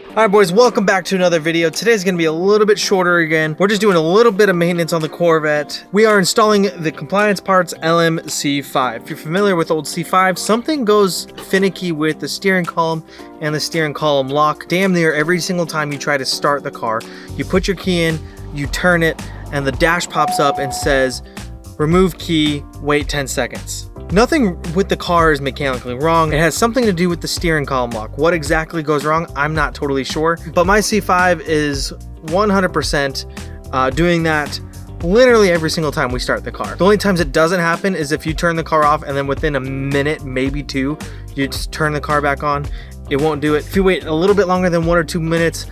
Alright boys, welcome back to another video. Today's going to be a little bit shorter again. We're just doing a little bit of maintenance on the Corvette. We are installing the compliance parts LMC5. If you're familiar with old C5, something goes finicky with the steering column and the steering column lock. Damn near every single time you try to start the car. You put your key in, you turn it, and the dash pops up and says, remove key, wait 10 seconds. Nothing with the car is mechanically wrong. It has something to do with the steering column lock. What exactly goes wrong, I'm not totally sure. But my C5 is 100% doing that literally every single time we start the car. The only times it doesn't happen is if you turn the car off and then within a minute, maybe two, you just turn the car back on. It won't do it. If you wait a little bit longer than 1 or 2 minutes,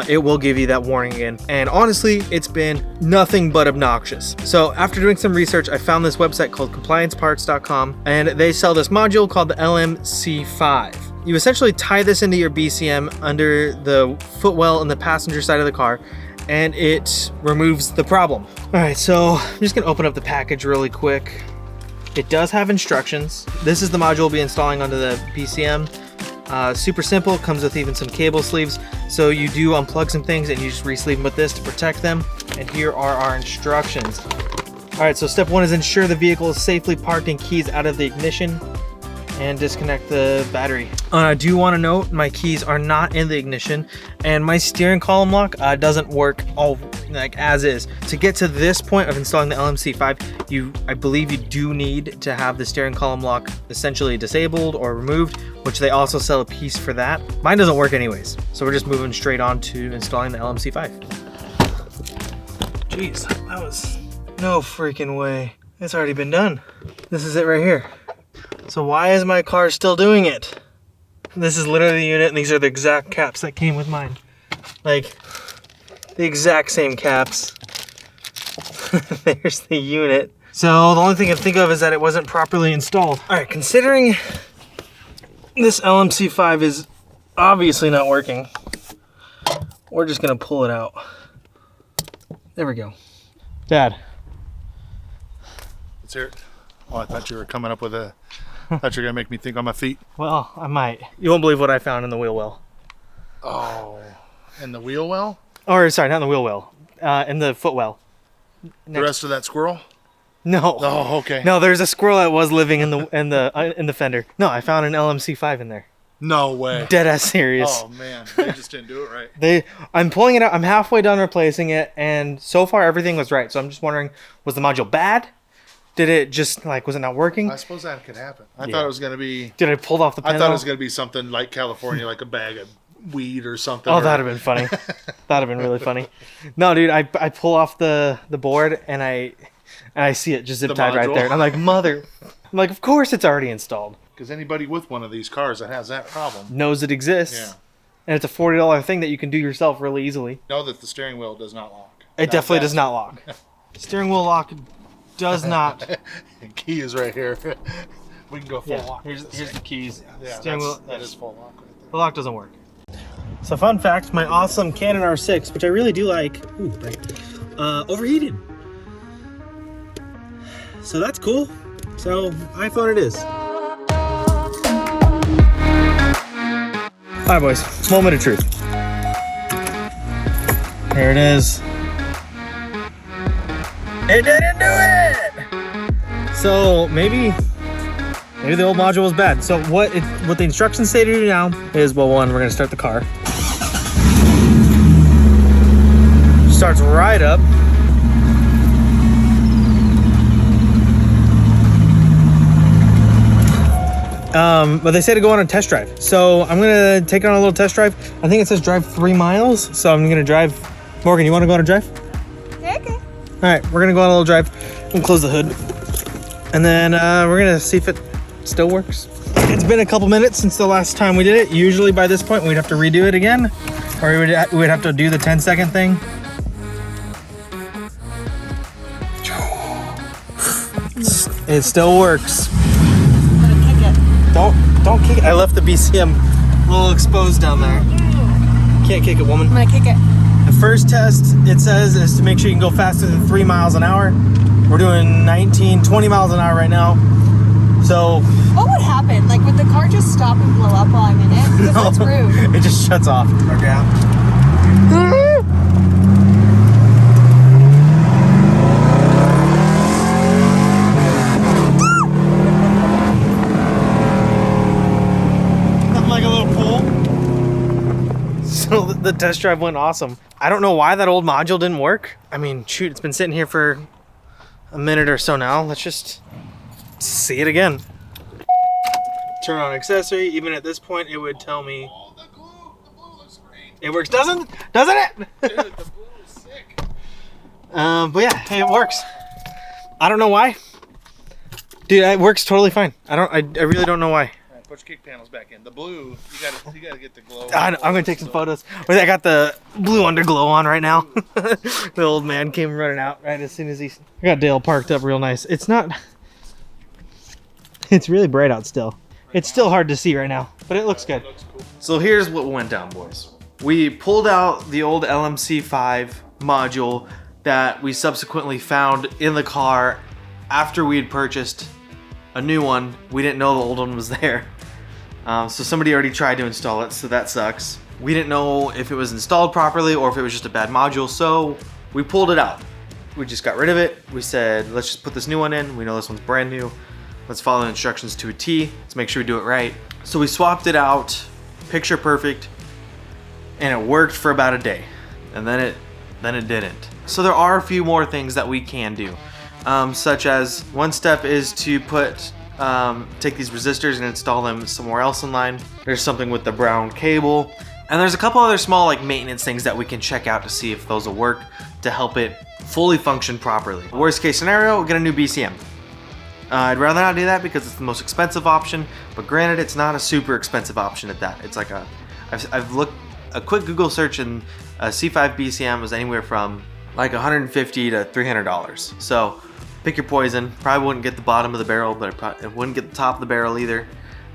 it will give you that warning again. And honestly, it's been nothing but obnoxious. So after doing some research, I found this website called complianceparts.com, and they sell this module called the LMC5. You essentially tie this into your BCM under the footwell in the passenger side of the car, and it removes the problem. All right, so I'm just gonna open up the package really quick. It does have instructions. This is the module we'll be installing onto the BCM. Super simple, comes with even some cable sleeves, so you do unplug some things and you just re-sleeve them with this to protect them. And here are our instructions. Alright, so step 1 is ensure the vehicle is safely parked and keys out of the ignition, and disconnect the battery. I do want to note my keys are not in the ignition, and my steering column lock doesn't work all like as is. To get to this point of installing the LMC5, I believe you do need to have the steering column lock essentially disabled or removed, which they also sell a piece for that. Mine doesn't work anyways, so we're just moving straight on to installing the LMC5. Jeez, that was no freaking way. It's already been done. This is it right here. So why is my car still doing it? This is literally the unit, and these are the exact caps that came with mine. Like, the exact same caps. There's the unit. So the only thing I can think of is that it wasn't properly installed. All right, considering this LMC5 is obviously not working, we're just gonna pull it out. There we go. Dad. Let's hear it. Oh, I thought you were coming up with a... I thought you were gonna make me think on my feet. Well, I might. You won't believe what I found in the wheel well. Oh, in the wheel well? Or sorry, not in the wheel well. In the footwell. The rest of that squirrel? No. Oh, okay. No, there's a squirrel that was living in the fender. No, I found an LMC5 in there. No way. Dead ass serious. Oh man, they just didn't do it right. I'm pulling it out. I'm halfway done replacing it, and so far everything was right. So I'm just wondering, was the module bad? Did it just, like, was it not working? I suppose that could happen. I thought it was going to be... Did I pull off the panel? I thought it was going to be something like California, like a bag of weed or something. Oh, that'd have been funny. That'd have been really funny. No, dude, I pull off the board, and I see it just zip-tied right there. And I'm like, of course it's already installed. Because anybody with one of these cars that has that problem... knows it exists. Yeah. And it's a $40 thing that you can do yourself really easily. Know that the steering wheel does not lock. It definitely does not lock. Steering wheel lock does not. Key is right here. We can go full lock. Here's the keys. Yeah, Steering wheel. that is full lock right there. The lock doesn't work. So fun fact, my awesome Canon R6, which I really do like, overheated. So that's cool. So iPhone it is. All right, boys, moment of truth. There it is. It didn't do it! So maybe the old module was bad. So what the instructions say to do now is, well, one, we're gonna start the car. Starts right up. But they say to go on a test drive. So I'm gonna take it on a little test drive. I think it says drive 3 miles. So I'm gonna drive. Morgan, you wanna go on a drive? Yeah, okay. All right, we're gonna go on a little drive. We'll close the hood. And then we're gonna see if it still works. It's been a couple minutes since the last time we did it. Usually by this point we'd have to redo it again, or we'd have to do the 10-second thing. It still works. I'm gonna kick it. Don't kick it. I left the BCM a little exposed down there. Can't kick it, woman. I'm gonna kick it. The first test, it says, is to make sure you can go faster than 3 miles an hour. We're doing 20 miles an hour right now. So What would happen happen? Like, would the car just stop and blow up while I'm in it? Because that's rude. It just shuts off. Okay. Like a little pool. So the test drive went awesome. I don't know why that old module didn't work. I mean, shoot, it's been sitting here for a minute or so now. Let's just see it again. Turn on accessory. Even at this point, it would tell me. Oh, the blue looks great. It works, doesn't it? Dude, the blue is sick. But yeah, hey, it works. I don't know why. Dude, it works totally fine. I really don't know why. All right, put your kick panels back in. The blue, you gotta get the glow. I'm gonna take some photos. Wait, I got the blue underglow on right now. The old man came running out right as soon as I got Dale parked up real nice. It's really bright out still. It's still hard to see right now, but it looks good. So here's what went down, boys. We pulled out the old LMC5 module that we subsequently found in the car after we had purchased a new one. We didn't know the old one was there. So somebody already tried to install it, so that sucks. We didn't know if it was installed properly or if it was just a bad module, so we pulled it out. We just got rid of it. We said, let's just put this new one in. We know this one's brand new. Let's follow the instructions to a T. Let's make sure we do it right. So we swapped it out, picture perfect, and it worked for about a day. And then it didn't. So there are a few more things that we can do. Such as one step is to take these resistors and install them somewhere else in line. There's something with the brown cable. And there's a couple other small like maintenance things that we can check out to see if those will work to help it fully function properly. Worst case scenario, we'll get a new BCM. I'd rather not do that because it's the most expensive option, but granted it's not a super expensive option at that. It's like I've looked, a quick Google search and a C5 BCM was anywhere from like $150 to $300. So pick your poison. Probably wouldn't get the bottom of the barrel, but it wouldn't get the top of the barrel either.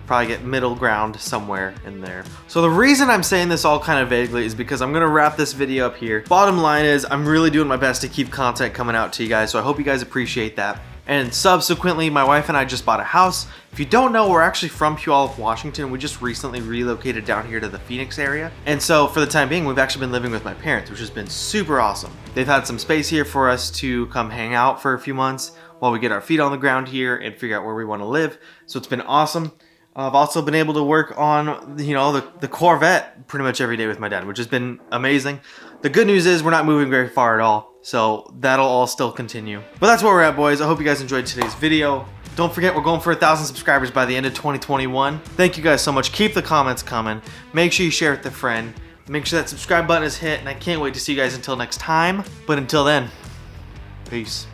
Probably get middle ground somewhere in there. So the reason I'm saying this all kind of vaguely is because I'm gonna wrap this video up here. Bottom line is I'm really doing my best to keep content coming out to you guys, so I hope you guys appreciate that. And subsequently, my wife and I just bought a house. If you don't know, we're actually from Puyallup, Washington. We just recently relocated down here to the Phoenix area. And so for the time being, we've actually been living with my parents, which has been super awesome. They've had some space here for us to come hang out for a few months while we get our feet on the ground here and figure out where we want to live. So it's been awesome. I've also been able to work on, the Corvette pretty much every day with my dad, which has been amazing. The good news is we're not moving very far at all, so that'll all still continue. But that's where we're at, boys. I hope you guys enjoyed today's video. Don't forget, we're going for 1,000 subscribers by the end of 2021. Thank you guys so much. Keep the comments coming. Make sure you share it with a friend. Make sure that subscribe button is hit, and I can't wait to see you guys until next time. But until then, peace.